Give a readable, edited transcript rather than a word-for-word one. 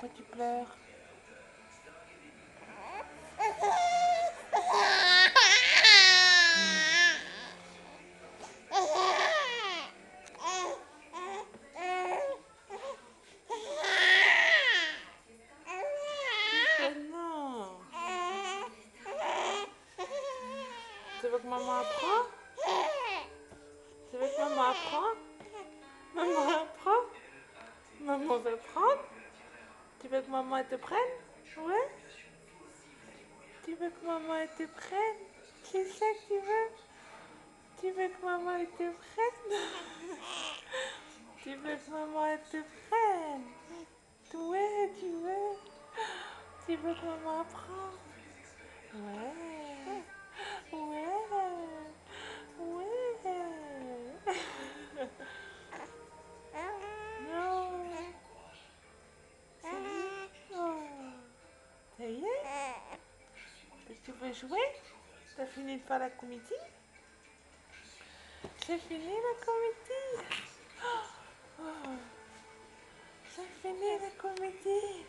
Pourquoi tu pleures? Non. Tu veux que maman apprend? Tu veux que maman apprend? Maman apprend? Maman veut prendre? Tu veux que maman te prenne? Ouais? Tu veux que maman te prenne? C'est ça que tu veux? Tu veux que maman te prenne? Tu veux que maman te prenne? Ouais, tu veux? Tu veux que maman apprenne? Ouais. Ouais. Ouais. Non. Oh. Ça y est? Tu veux jouer? T'as fini de faire la comédie? C'est fini la comédie? Oh. C'est fini la comédie?